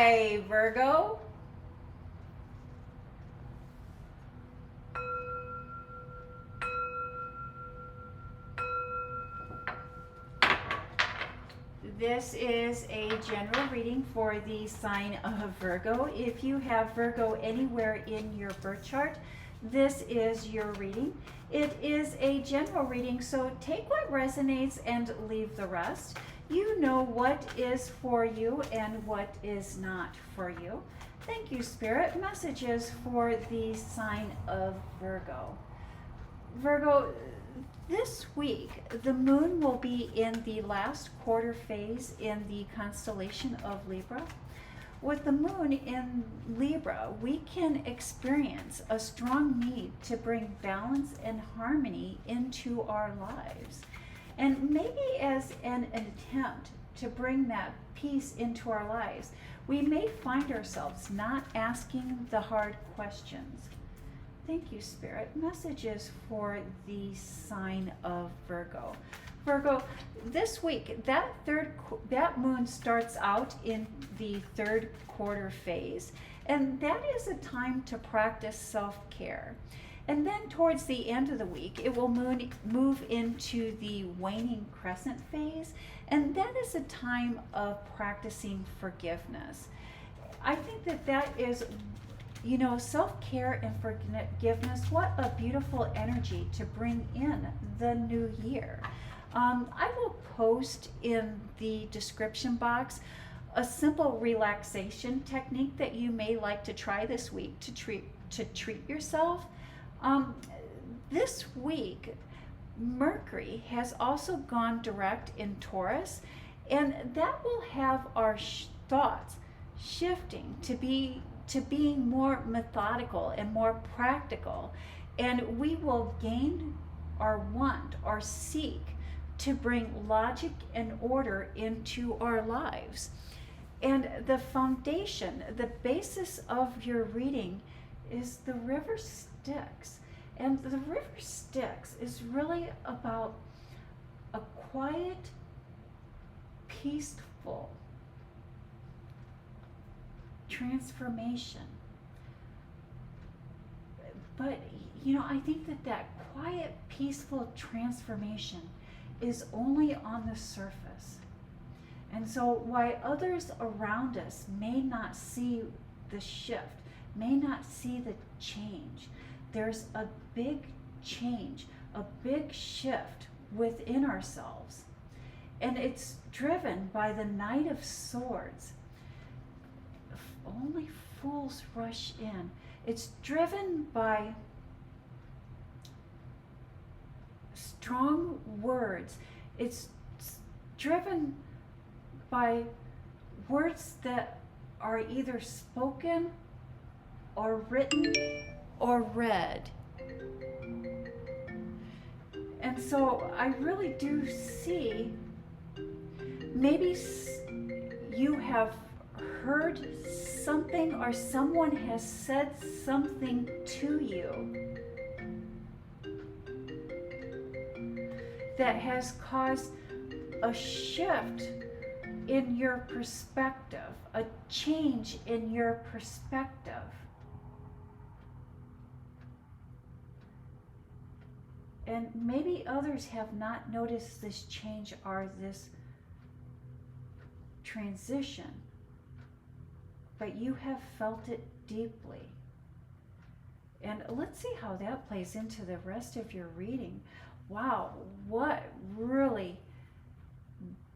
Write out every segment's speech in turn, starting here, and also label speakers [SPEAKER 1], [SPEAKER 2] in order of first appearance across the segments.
[SPEAKER 1] Hi, Virgo. This is a general reading for the sign of Virgo. If you have Virgo anywhere in your birth chart, this is your reading. It is a general reading, so take what resonates and leave the rest. You know what is for you and what is not for you. Thank you, Spirit. Messages for the sign of Virgo. Virgo, this week, the moon will be in the last quarter phase in the constellation of Libra. With the moon in Libra, we can experience a strong need to bring balance and harmony into our lives. And maybe as an attempt to bring that peace into our lives, we may find ourselves not asking the hard questions. Thank you, Spirit. Messages for the sign of Virgo. Virgo, this week, that moon starts out in the third quarter phase, and that is a time to practice self-care. And then towards the end of the week, it will move into the waning crescent phase, and that is a time of practicing forgiveness. I think that is, self-care and forgiveness, what a beautiful energy to bring in the new year. I will post in the description box a simple relaxation technique that you may like to try this week to treat yourself. This week, Mercury has also gone direct in Taurus, and that will have our thoughts shifting to being more methodical and more practical, and we will gain or want or seek to bring logic and order into our lives. And the foundation, the basis of your reading is the River Styx. And the River Styx is really about a quiet, peaceful transformation. But I think that quiet, peaceful transformation is only on the surface. And so while others around us may not see the shift, may not see the change, there's a big change, a big shift within ourselves. And it's driven by the Knight of Swords. Only fools rush in. It's driven by strong words. It's driven by words that are either spoken or written or read. And so I really do see, maybe you have heard something or someone has said something to you that has caused a shift in your perspective, a change in your perspective. And maybe others have not noticed this change or this transition, but you have felt it deeply. And let's see how that plays into the rest of your reading. Wow, what really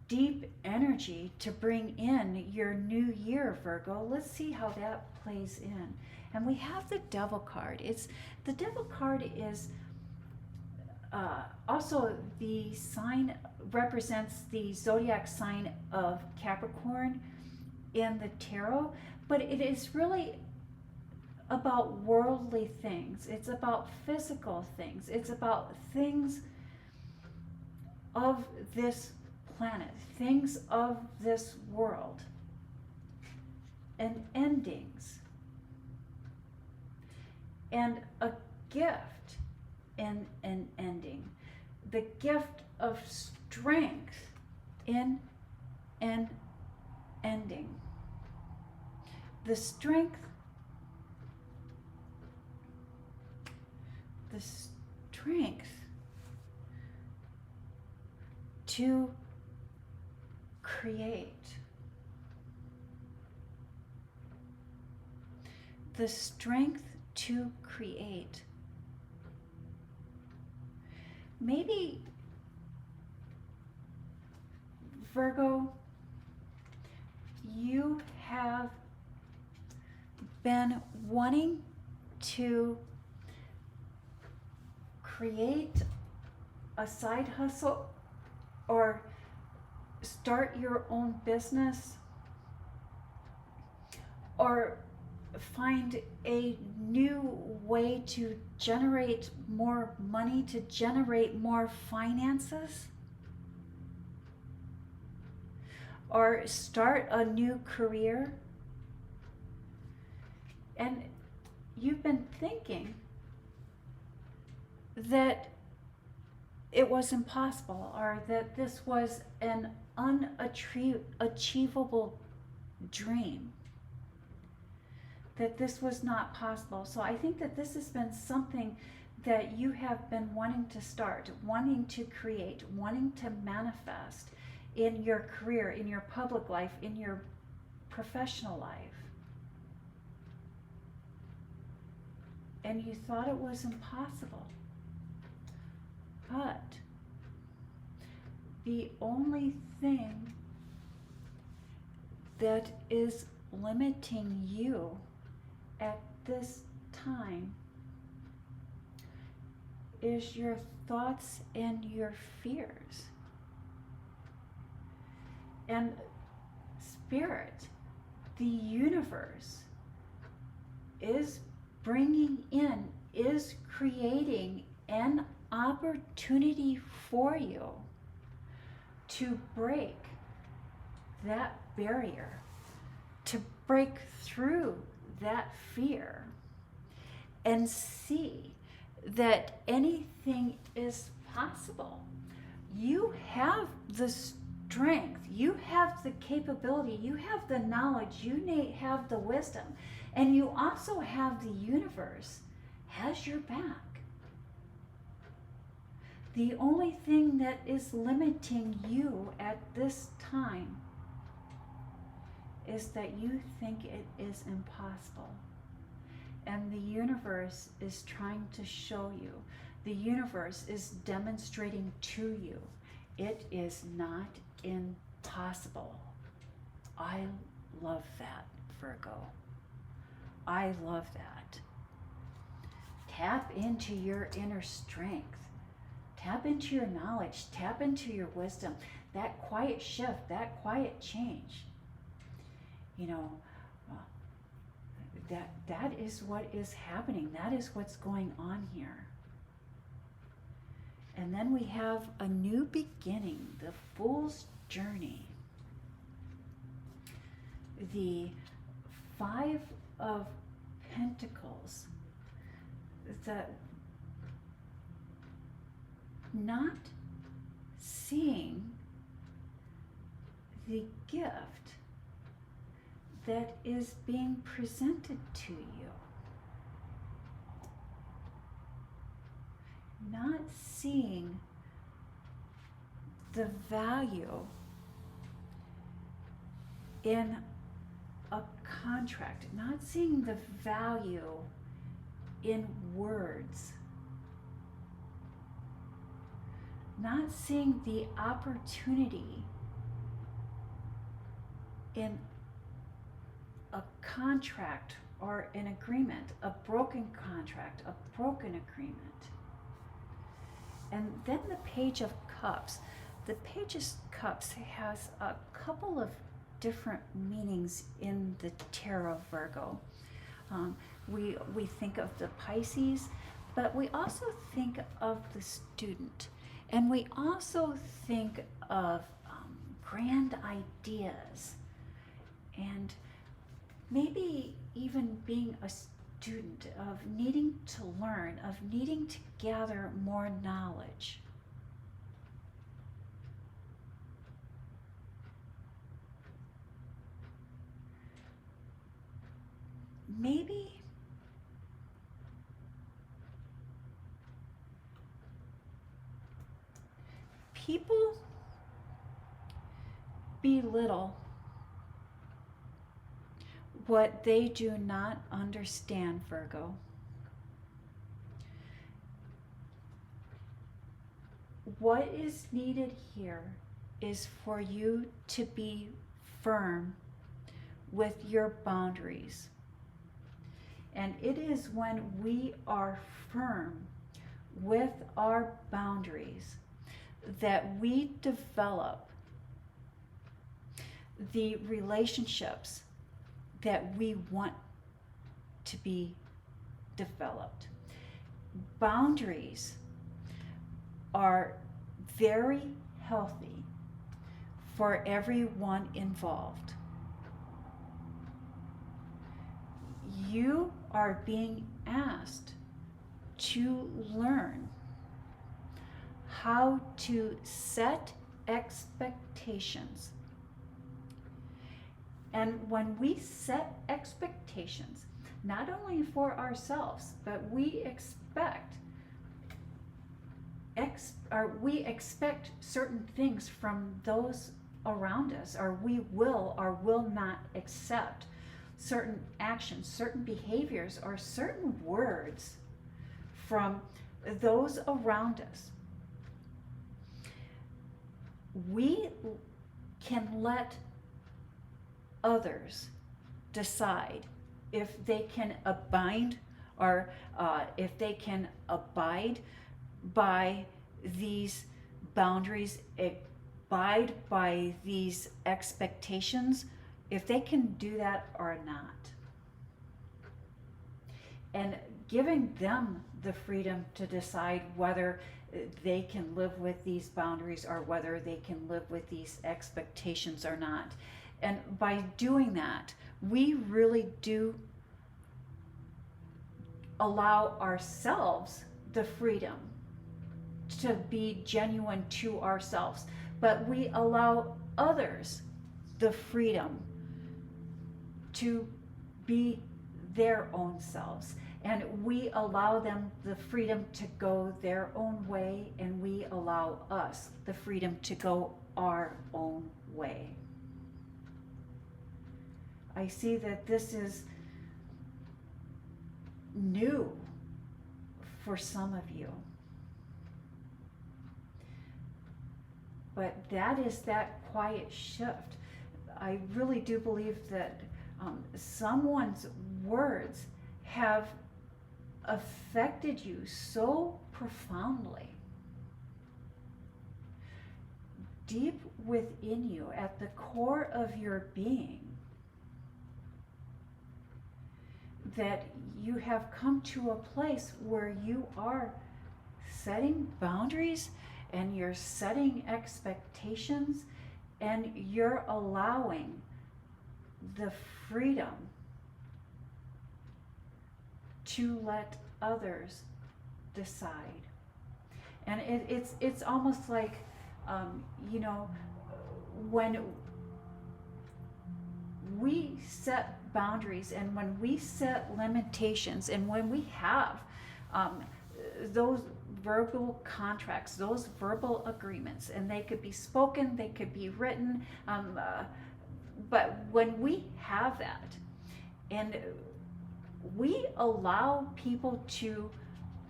[SPEAKER 1] deep energy to bring in your new year, Virgo. Let's see how that plays in. And we have the Devil card. The Devil card is also the sign, represents the zodiac sign of Capricorn in the tarot, but it is really about worldly things. It's about physical things. It's about things of this planet, things of this world, and endings, and a gift in an ending, the gift of strength in an ending. the strength, to create, the strength to create. Maybe, Virgo, you have been wanting to create a side hustle or start your own business or find a new way to generate more money, to generate more finances, or start a new career. And you've been thinking that it was impossible, or that this was an unachievable dream, that this was not possible. So I think that this has been something that you have been wanting to start, wanting to create, wanting to manifest in your career, in your public life, in your professional life. And you thought it was impossible. But the only thing that is limiting you at this time is your thoughts and your fears. And Spirit, the universe, is bringing in, is creating an opportunity for you to break that barrier, to break through that fear and see that anything is possible. You have the strength, you have the capability, you have the knowledge, you have the wisdom, and you also have the universe has your back. The only thing that is limiting you at this time is that you think it is impossible. And the universe is trying to show you, the universe is demonstrating to you, it is not impossible. I love that, Virgo. I love that. Tap into your inner strength. Tap into your knowledge, tap into your wisdom, that quiet shift, that quiet change. You know, that is what is happening. That is what's going on here. And then we have a new beginning, the Fool's Journey. The Five of Pentacles. The not seeing the gift that is being presented to you. Not seeing the value in a contract, not seeing the value in words, not seeing the opportunity in a contract or an agreement, a broken contract, a broken agreement. And then the Page of Cups. The Page of Cups has a couple of different meanings in the Tarot Virgo. We think of the Pisces, but we also think of the student. And we also think of grand ideas, and maybe even being a student, of needing to learn, of needing to gather more knowledge. maybe people belittle what they do not understand, Virgo. What is needed here is for you to be firm with your boundaries. And it is when we are firm with our boundaries that we develop the relationships that we want to be developed. Boundaries are very healthy for everyone involved. You are being asked to learn how to set expectations. And when we set expectations, not only for ourselves, but we expect certain things from those around us, or we will or will not accept certain actions, certain behaviors, or certain words from those around us. We can let others decide if they can abide or if they can abide by these boundaries, abide by these expectations, if they can do that or not. And giving them the freedom to decide whether they can live with these boundaries or whether they can live with these expectations or not. And by doing that, we really do allow ourselves the freedom to be genuine to ourselves, but we allow others the freedom to be their own selves. And we allow them the freedom to go their own way, and we allow us the freedom to go our own way. I see that this is new for some of you. But that is that quiet shift. I really do believe that someone's words have affected you so profoundly. Deep within you, at the core of your being, that you have come to a place where you are setting boundaries and you're setting expectations and you're allowing the freedom to let others decide. And it's almost like, when we set boundaries and when we set limitations and when we have those verbal contracts, those verbal agreements, and they could be spoken, they could be written, but when we have that and we allow people to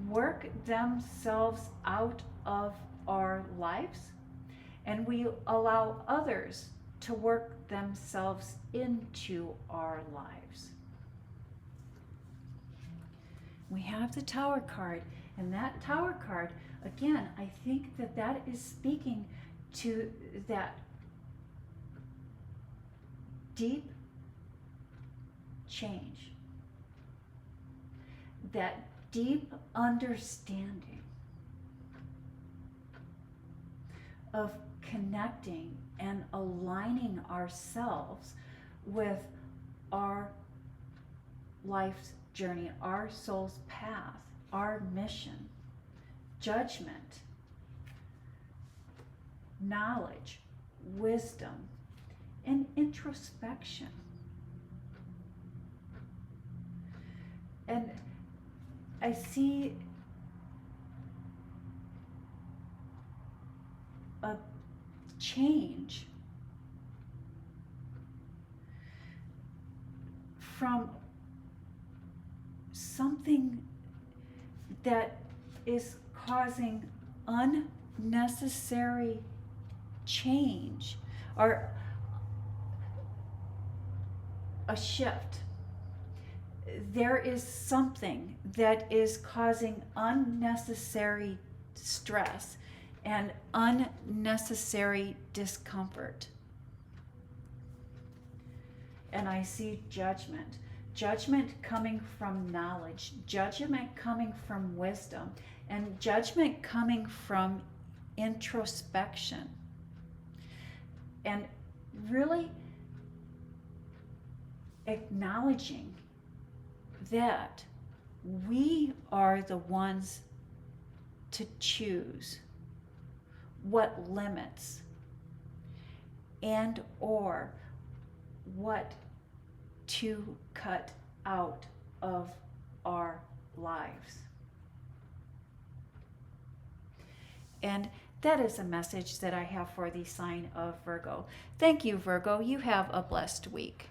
[SPEAKER 1] work themselves out of our lives, and we allow others to work themselves into our lives. We have the Tower card, and that Tower card, again, I think that that is speaking to that deep change, that deep understanding of connecting and aligning ourselves with our life's journey, our soul's path, our mission, judgment, knowledge, wisdom, and introspection. And I see a change from something that is causing unnecessary change or a shift. There is something that is causing unnecessary stress and unnecessary discomfort. And I see judgment. Judgment coming from knowledge, judgment coming from wisdom, and judgment coming from introspection. And really acknowledging that we are the ones to choose what limits and or what to cut out of our lives. And that is a message that I have for the sign of Virgo. Thank you, Virgo. You have a blessed week.